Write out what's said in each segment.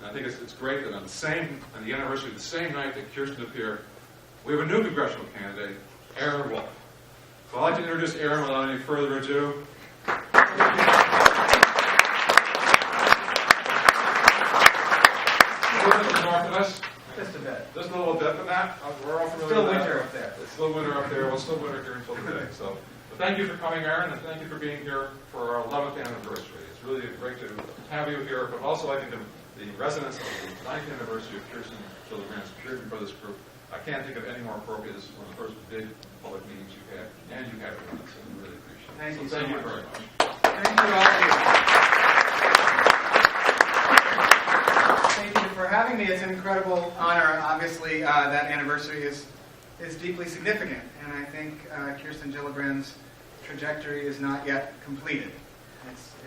I think it's great that on the anniversary, the same night that Kirsten appeared, we have a new congressional candidate, Aaron Woolf. So I'd like to introduce Aaron without any further ado. North of us. Just a bit. Just a little bit of that. We're all familiar Still with that. winter up there. It's still winter up there. Well, still winter here until today. So, but thank you for coming, Aaron, and thank you for being here for our 11th anniversary. It's really great to have you here, but also I think the residents of the 9th anniversary of Kirsten Gillibrand's appeared before this group. I can't think of any more appropriate. This is one of the first big public meetings you've had, and you had it with us, and we really appreciate it. Thank you so so thank you much. very much. Thank you all of you. Thank you for having me. It's an incredible honor. Obviously, that anniversary is deeply significant, and I think Kirsten Gillibrand's trajectory is not yet completed.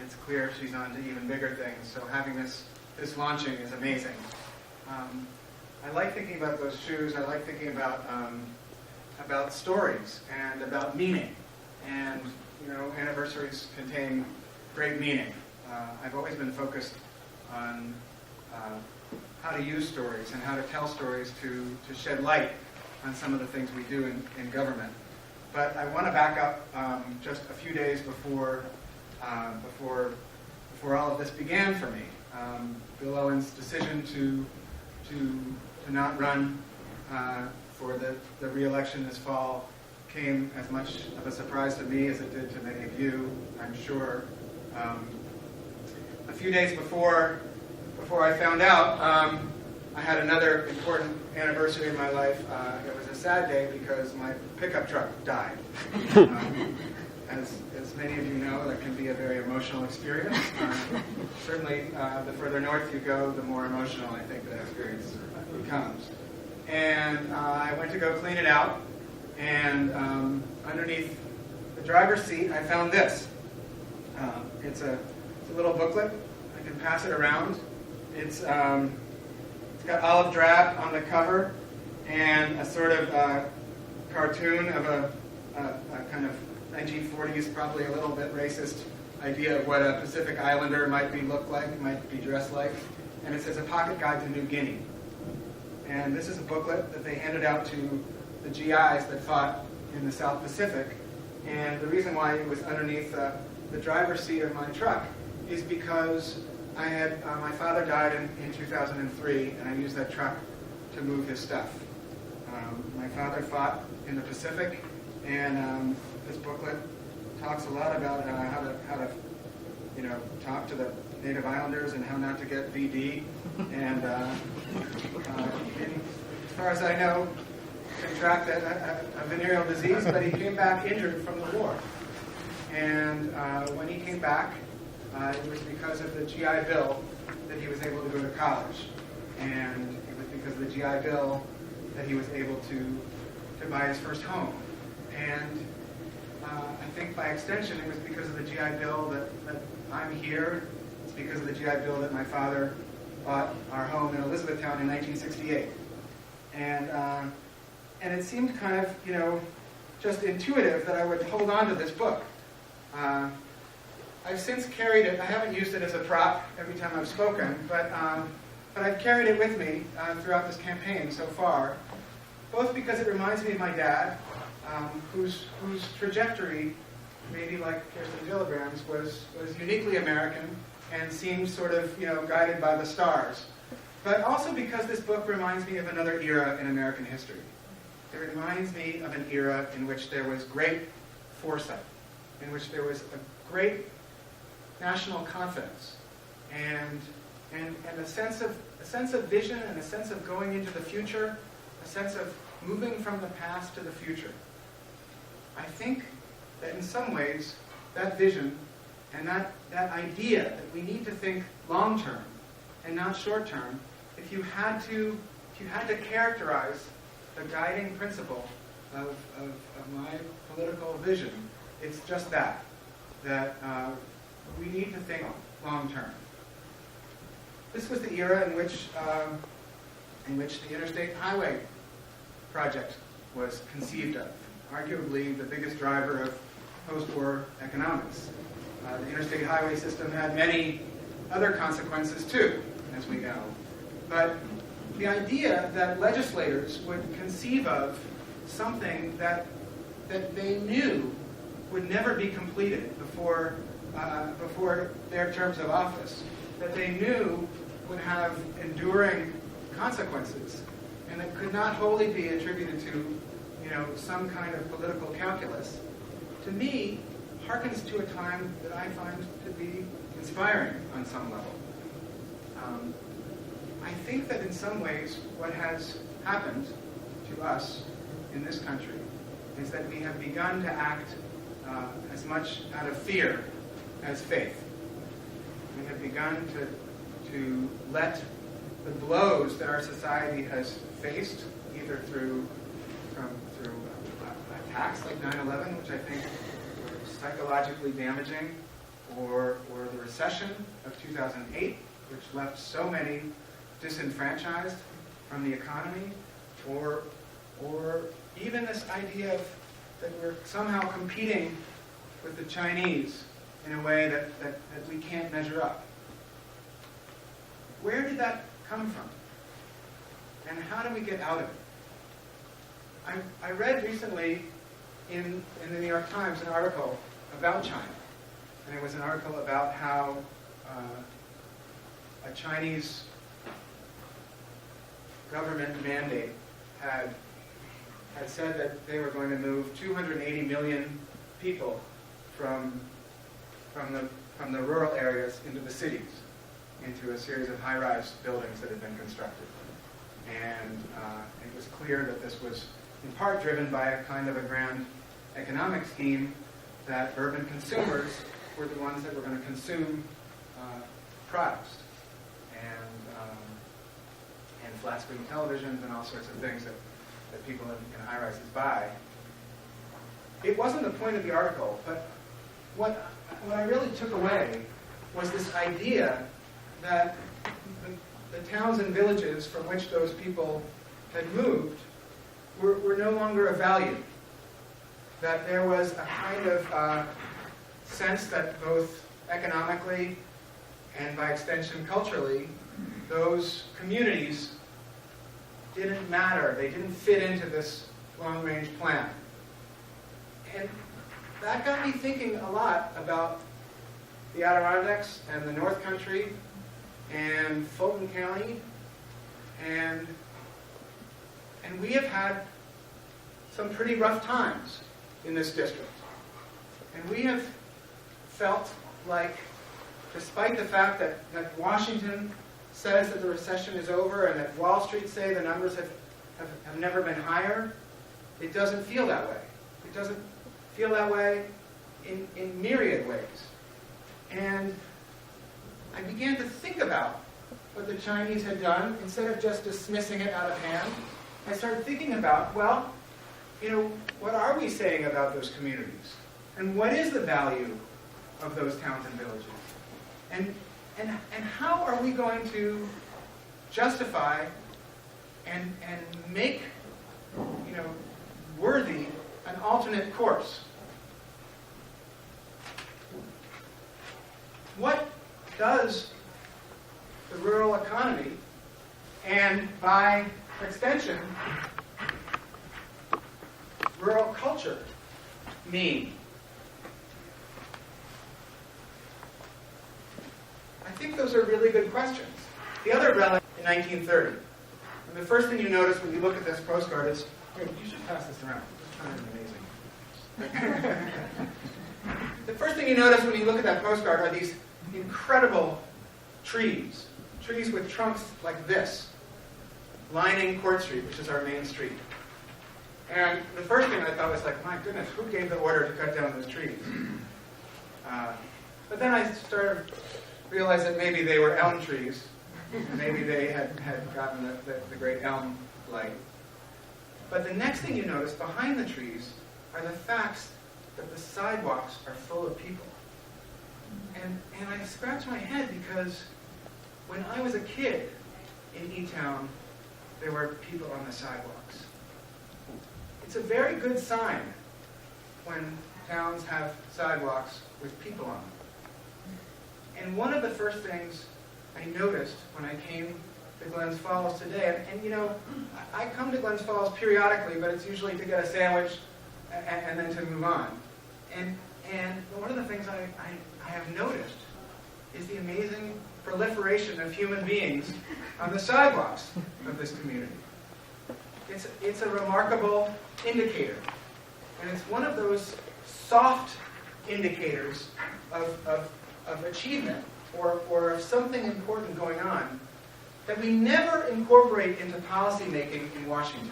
It's clear she's on to even bigger things. So having this launching is amazing. I like thinking about those shoes. I like thinking about stories and about meaning. And anniversaries contain great meaning. I've always been focused on how to use stories and how to tell stories to shed light on some of the things we do in government. But I want to back up just a few days before all of this began for me. Bill Owen's decision to not run for the re-election this fall came as much of a surprise to me as it did to many of you, I'm sure. A few days before I found out, I had another important anniversary in my life. It was a sad day because my pickup truck died. As many of you know, that can be a very emotional experience. Certainly, the further north you go, the more emotional I think that experience becomes. And I went to go clean it out, and underneath the driver's seat, I found this. It's a little booklet. I can pass it around. It's got olive drab on the cover and a sort of cartoon of a kind of 1940s, probably a little bit racist idea of what a Pacific Islander might be dressed like. And it says, "A Pocket Guide to New Guinea." And this is a booklet that they handed out to the GIs that fought in the South Pacific. And the reason why it was underneath the driver's seat of my truck is because my father died in 2003, and I used that truck to move his stuff. My father fought in the Pacific, and this booklet talks a lot about how to talk to the Native Islanders and how not to get VD. And as far as I know, contracted a venereal disease, but he came back injured from the war. And when he came back, it was because of the GI Bill that he was able to go to college. And it was because of the GI Bill that he was able to buy his first home. And I think by extension it was because of the GI Bill that I'm here. It's because of the GI Bill that my father bought our home in Elizabethtown in 1968. And it seemed kind of, just intuitive that I would hold on to this book. I've since carried it. I haven't used it as a prop every time I've spoken, but I've carried it with me throughout this campaign so far, both because it reminds me of my dad, whose trajectory, maybe like Kirsten Gillibrand's, was uniquely American and seemed sort of guided by the stars. But also because this book reminds me of another era in American history. It reminds me of an era in which there was great foresight, in which there was a great national confidence, and a sense of vision, and a sense of going into the future, a sense of moving from the past to the future. I think that in some ways, that vision and that idea that we need to think long term and not short term, if you had to characterize the guiding principle of my political vision, it's just that we need to think long term. This was the era in which the Interstate Highway Project was conceived of, arguably the biggest driver of post-war economics. The interstate highway system had many other consequences too, as we know. But the idea that legislators would conceive of something that they knew would never be completed before their terms of office, that they knew would have enduring consequences, and that could not wholly be attributed to, some kind of political calculus, to me, harkens to a time that I find to be inspiring on some level. I think that in some ways what has happened to us in this country is that we have begun to act as much out of fear as faith. We have begun to let the blows that our society has faced, either through attacks like 9/11, which I think were psychologically damaging, or the recession of 2008, which left so many disenfranchised from the economy, or even this idea of that we're somehow competing with the Chinese in a way that we can't measure up. Where did that come from? And how do we get out of it? I read recently in the New York Times an article about China. And it was an article about how a Chinese government mandate had said that they were going to move 280 million people from the rural areas into the cities, into a series of high-rise buildings that had been constructed. And it was clear that this was in part driven by a kind of a grand economic scheme, that urban consumers were the ones that were going to consume products and flat-screen televisions and all sorts of things that people in high-rises buy. It wasn't the point of the article, but what I really took away was this idea that the towns and villages from which those people had moved were no longer of value. That there was a kind of sense that both economically and by extension culturally, those communities didn't matter. They didn't fit into this long-range plan. And that got me thinking a lot about the Adirondacks and the North Country and Fulton County, and we have had some pretty rough times in this district. And we have felt like, despite the fact that Washington says that the recession is over and that Wall Street say the numbers have never been higher, it doesn't feel that way. It doesn't feel that way in myriad ways. And I began to think about what the Chinese had done. Instead of just dismissing it out of hand, I started thinking about, well, what are we saying about those communities? And what is the value of those towns and villages? And how are we going to justify and make, worthy an alternate course? What does the rural economy, and by extension, rural culture, mean? I think those are really good questions. The other relic in 1930. And the first thing you notice when you look at this postcard is, you should pass this around. It's kind of amazing. The first thing you notice when you look at that postcard are these incredible trees with trunks like this, lining Court Street, which is our main street. And the first thing I thought was like, my goodness, who gave the order to cut down those trees? But then I started to realize that maybe they were elm trees. Maybe they had gotten the great elm blight. But the next thing you notice behind the trees are the facts that the sidewalks are full of people. And I scratch my head because when I was a kid in E-Town, there were people on the sidewalks. It's a very good sign when towns have sidewalks with people on them. And one of the first things I noticed when I came to Glens Falls today. And you know, I come to Glens Falls periodically, but it's usually to get a sandwich and then to move on. And one of the things I have noticed is the amazing proliferation of human beings on the sidewalks of this community. It's a remarkable indicator. And it's one of those soft indicators of achievement or of something important going on that we never incorporate into policy making in Washington.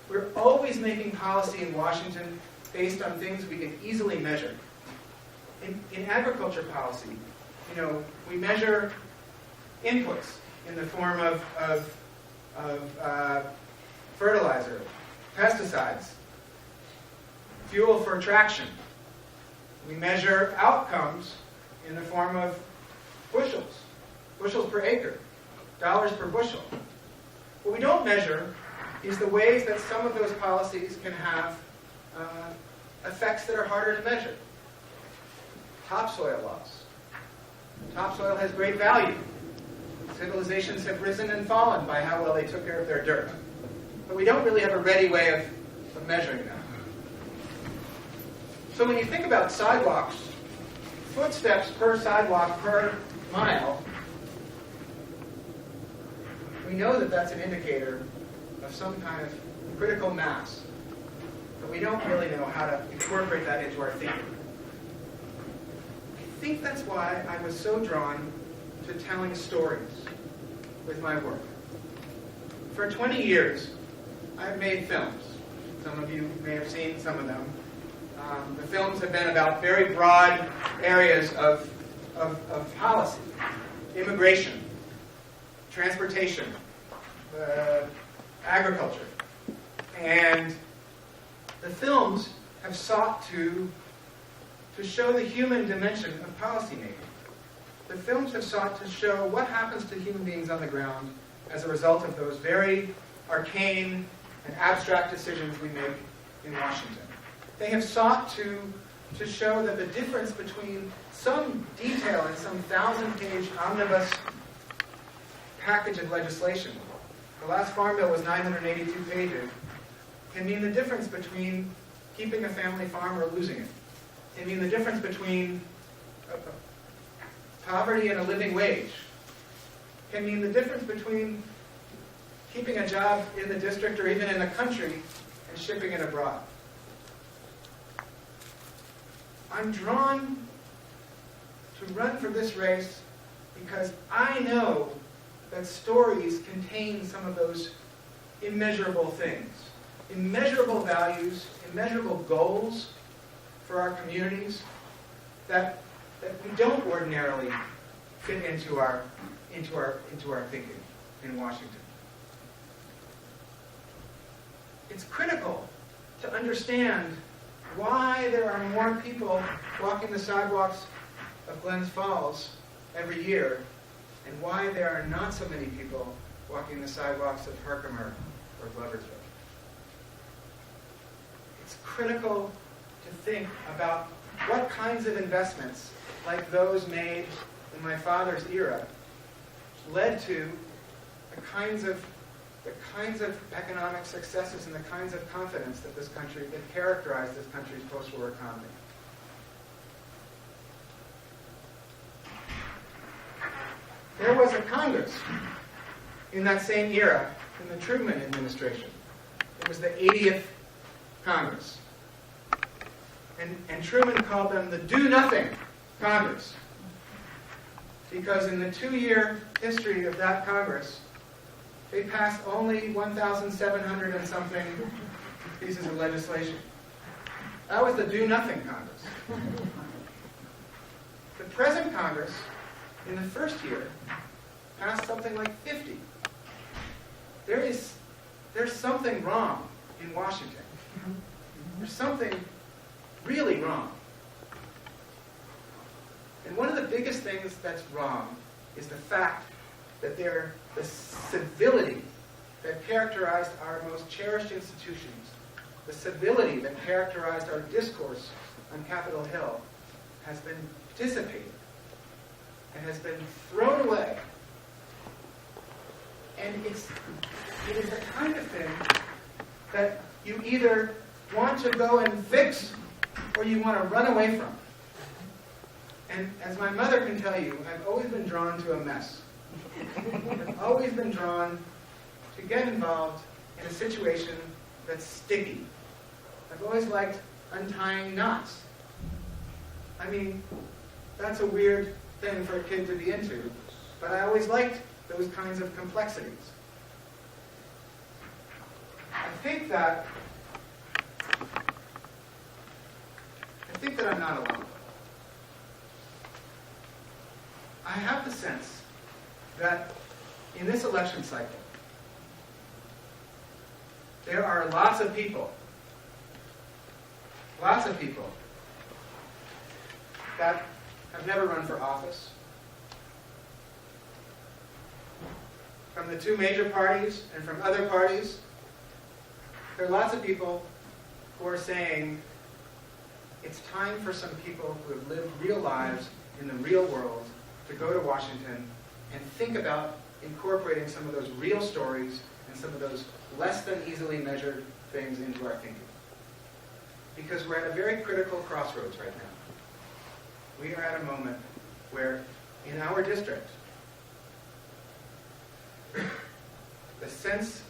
We're always making policy in Washington based on things we can easily measure. In agriculture policy, you know, we measure inputs in the form of fertilizer, pesticides, fuel for traction. We measure outcomes in the form of bushels per acre, dollars per bushel. What we don't measure is the ways that some of those policies can have effects that are harder to measure. Topsoil loss. Topsoil has great value. Civilizations have risen and fallen by how well they took care of their dirt. But we don't really have a ready way of measuring that. So when you think about sidewalks, footsteps per sidewalk per mile, we know that that's an indicator of some kind of critical mass. But we don't really know how to incorporate that into our thinking. I think that's why I was so drawn to telling stories with my work. For 20 years, I've made films. Some of you may have seen some of them. The films have been about very broad areas of policy. Immigration, transportation, agriculture. And the films have sought to show the human dimension of policymaking. The films have sought to show what happens to human beings on the ground as a result of those very arcane and abstract decisions we make in Washington. They have sought to show that the difference between some detail in some 1,000-page omnibus package of legislation, the last Farm Bill was 982 pages, can mean the difference between keeping a family farm or losing it. Can mean the difference between poverty and a living wage. Can mean the difference between keeping a job in the district or even in the country and shipping it abroad. I'm drawn to run for this race because I know that stories contain some of those immeasurable things, immeasurable values, immeasurable goals for our communities that we don't ordinarily fit into our thinking in Washington. It's critical to understand why there are more people walking the sidewalks of Glens Falls every year and why there are not so many people walking the sidewalks of Herkimer or Gloversville. It's critical to think about what kinds of investments, like those made in my father's era, led to the kinds of economic successes and the kinds of confidence that characterized this country's post-war economy. There was a Congress in that same era, in the Truman administration. It was the 80th Congress. And Truman called them the Do-Nothing Congress. Because in the 2-year history of that Congress, they passed only 1,700 and something pieces of legislation. That was the Do-Nothing Congress. The present Congress, in the first year, passed something like 50. There's something wrong in Washington. There's something really wrong. And one of the biggest things that's wrong is the fact that the civility that characterized our most cherished institutions, the civility that characterized our discourse on Capitol Hill, has been dissipated and has been thrown away And it is the kind of thing that you either want to go and fix or you want to run away from. And as my mother can tell you, I've always been drawn to a mess. I've always been drawn to get involved in a situation that's sticky. I've always liked untying knots. I mean, that's a weird thing for a kid to be into, but I always liked those kinds of complexities. I think that I'm not alone. I have the sense that in this election cycle, there are lots of people that have never run for office. From the two major parties and from other parties, there are lots of people who are saying it's time for some people who have lived real lives in the real world to go to Washington and think about incorporating some of those real stories and some of those less than easily measured things into our thinking. Because we're at a very critical crossroads right now. We are at a moment where, in our district, the sense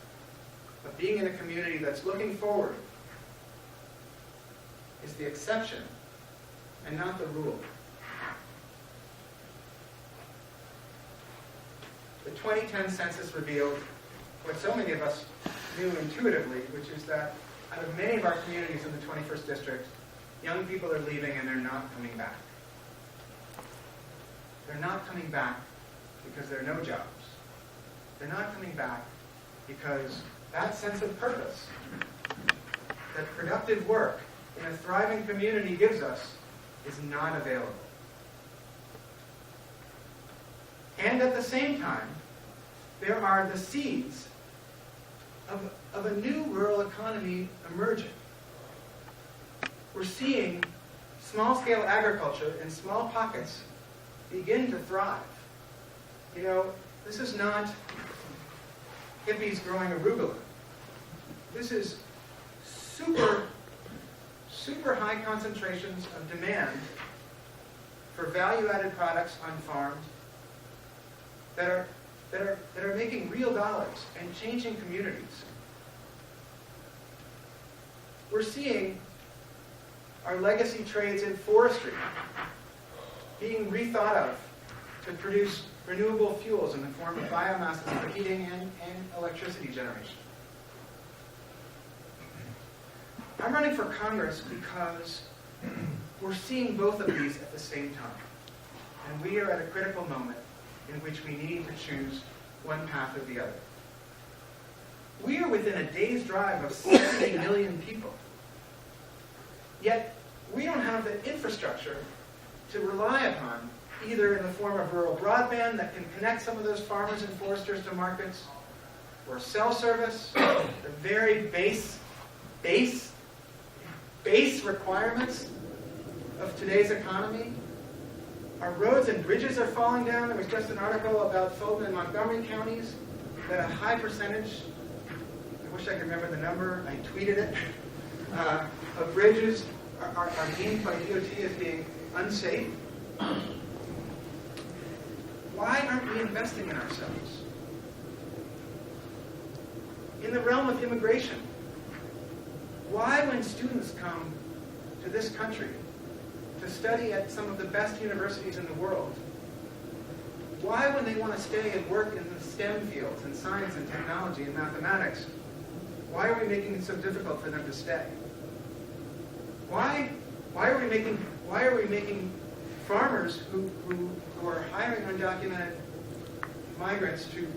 of being in a community that's looking forward is the exception and not the rule. The 2010 census revealed what so many of us knew intuitively, which is that out of many of our communities in the 21st district, young people are leaving and they're not coming back. They're not coming back because there are no jobs. They're not coming back because that sense of purpose that productive work in a thriving community gives us is not available. And at the same time, there are the seeds of a new rural economy emerging. We're seeing small-scale agriculture in small pockets begin to thrive. You know, this is not hippies growing arugula. This is super high concentrations of demand for value-added products on farms that are making real dollars and changing communities. We're seeing our legacy trades in forestry being rethought of to produce renewable fuels in the form of biomasses for heating and electricity generation. I'm running for Congress because we're seeing both of these at the same time. And we are at a critical moment in which we need to choose one path or the other. We are within a day's drive of 70 million people. Yet, we don't have the infrastructure to rely upon, either in the form of rural broadband that can connect some of those farmers and foresters to markets, or cell service, the very base requirements of today's economy. Our roads and bridges are falling down. There was just an article about Fulton and Montgomery counties that a high percentage, I wish I could remember the number, I tweeted it, of bridges are deemed by DOT as being unsafe. Why aren't we investing in ourselves? In the realm of immigration, why, when students come to this country to study at some of the best universities in the world, why, when they want to stay and work in the STEM fields, in science and technology and mathematics, why are we making it so difficult for them to stay? Why are we making farmers who are hiring undocumented migrants to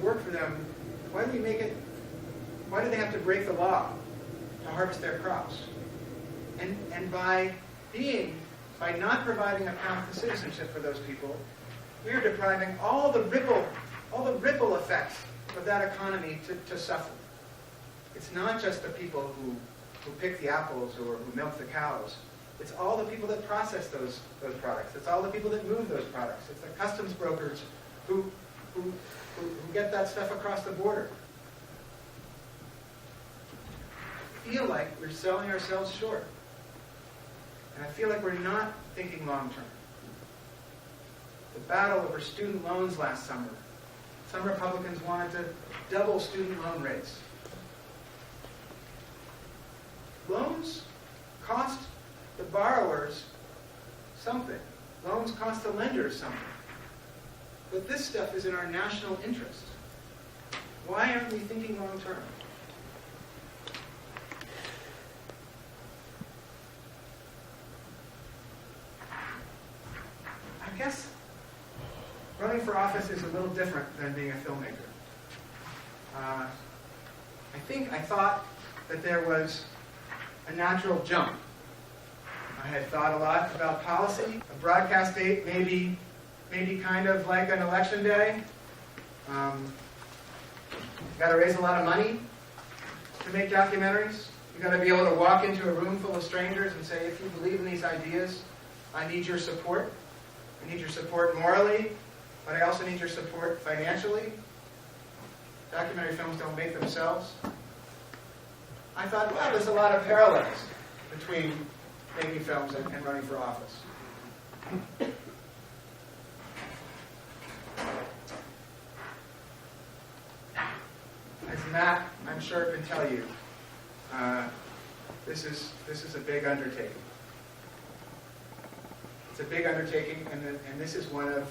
work for them, why do they have to break the law to harvest their crops? And by not providing a path to citizenship for those people, we are depriving all the ripple effects of that economy to suffer. It's not just the people who pick the apples or who milk the cows. It's all the people that process those products. It's all the people that move those products. It's the customs brokers who who get that stuff across the border. I feel like we're selling ourselves short. And I feel like we're not thinking long term. The battle over student loans last summer. Some Republicans wanted to double student loan rates. Loans cost the borrowers something. Loans cost the lenders something. But this stuff is in our national interest. Why aren't we thinking long term? I guess running for office is a little different than being a filmmaker. I thought that there was a natural jump. I had thought a lot about policy. A broadcast date maybe kind of like an election day. You've got to raise a lot of money to make documentaries. You've got to be able to walk into a room full of strangers and say, if you believe in these ideas, I need your support. I need your support morally, but I also need your support financially. Documentary films don't make themselves. I thought, well, there's a lot of parallels between making films and running for office. As Matt, I'm sure, can tell you, this is a big undertaking. It's a big undertaking, and this is one of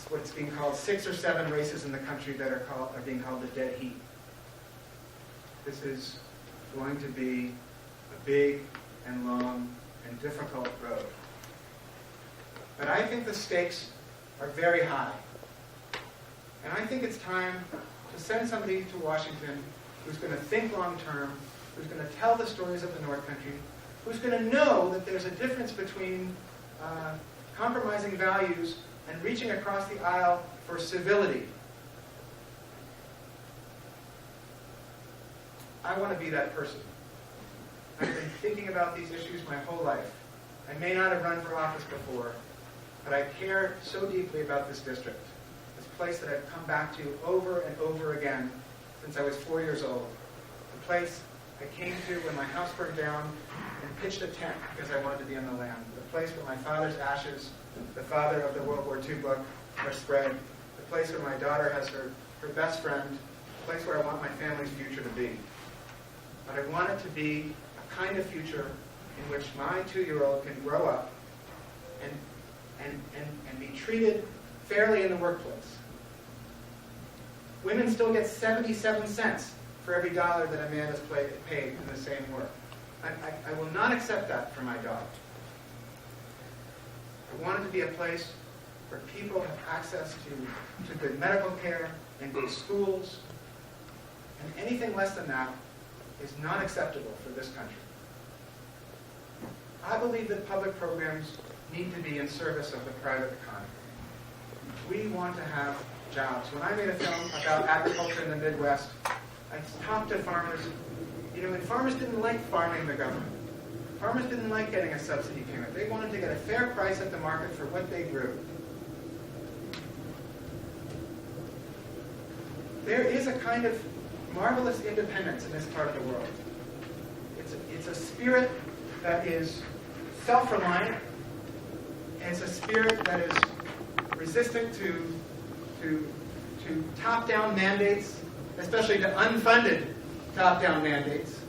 what's being called 6 or 7 races in the country that are being called the dead heat. This is going to be a big and long and difficult road. But I think the stakes are very high. And I think it's time to send somebody to Washington who's going to think long term, who's going to tell the stories of the North Country, who's going to know that there's a difference between compromising values and reaching across the aisle for civility. I want to be that person. I've been thinking about these issues my whole life. I may not have run for office before, but I care so deeply about this district, this place that I've come back to over and over again since I was 4 years old, the place I came to when my house burned down and pitched a tent because I wanted to be on the land, the place where my father's ashes, the father of the World War II book, are spread, the place where my daughter has her best friend, the place where I want my family's future to be. But I want it to be a kind of future in which my 2-year-old can grow up and be treated fairly in the workplace. Women still get 77 cents for every dollar that a man is paid in the same work. I will not accept that for my daughter. I want it to be a place where people have access to good medical care and good schools, and anything less than that is not acceptable for this country. I believe that public programs need to be in service of the private economy. We want to have jobs. When I made a film about agriculture in the Midwest, I talked to farmers, and farmers didn't like farming the government. Farmers didn't like getting a subsidy payment. They wanted to get a fair price at the market for what they grew. There is a kind of marvelous independence in this part of the world. It's a spirit that is self-reliant, and it's a spirit that is resistant to top-down mandates, especially to unfunded top-down mandates.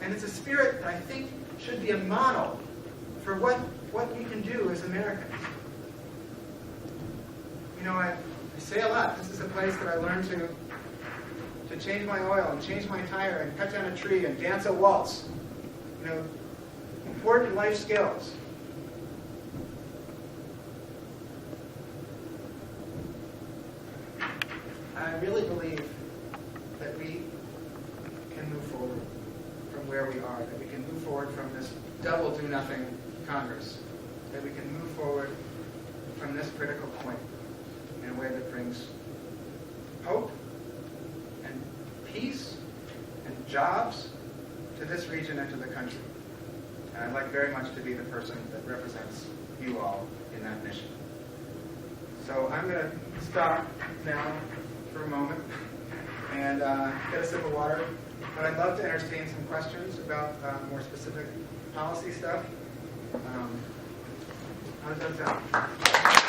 And it's a spirit that I think should be a model for what we can do as Americans. I say a lot. This is a place that I learned to change my oil and change my tire and cut down a tree and dance a waltz. Important life skills. I really believe that we can move forward from where we are, that we can move forward from this double do-nothing Congress, that we can move forward from this critical point in a way that brings hope and peace and jobs to this region and to the country. And I'd like very much to be the person that represents you all in that mission. So I'm going to stop now for a moment and get a sip of water. But I'd love to entertain some questions about more specific policy stuff. How does that sound?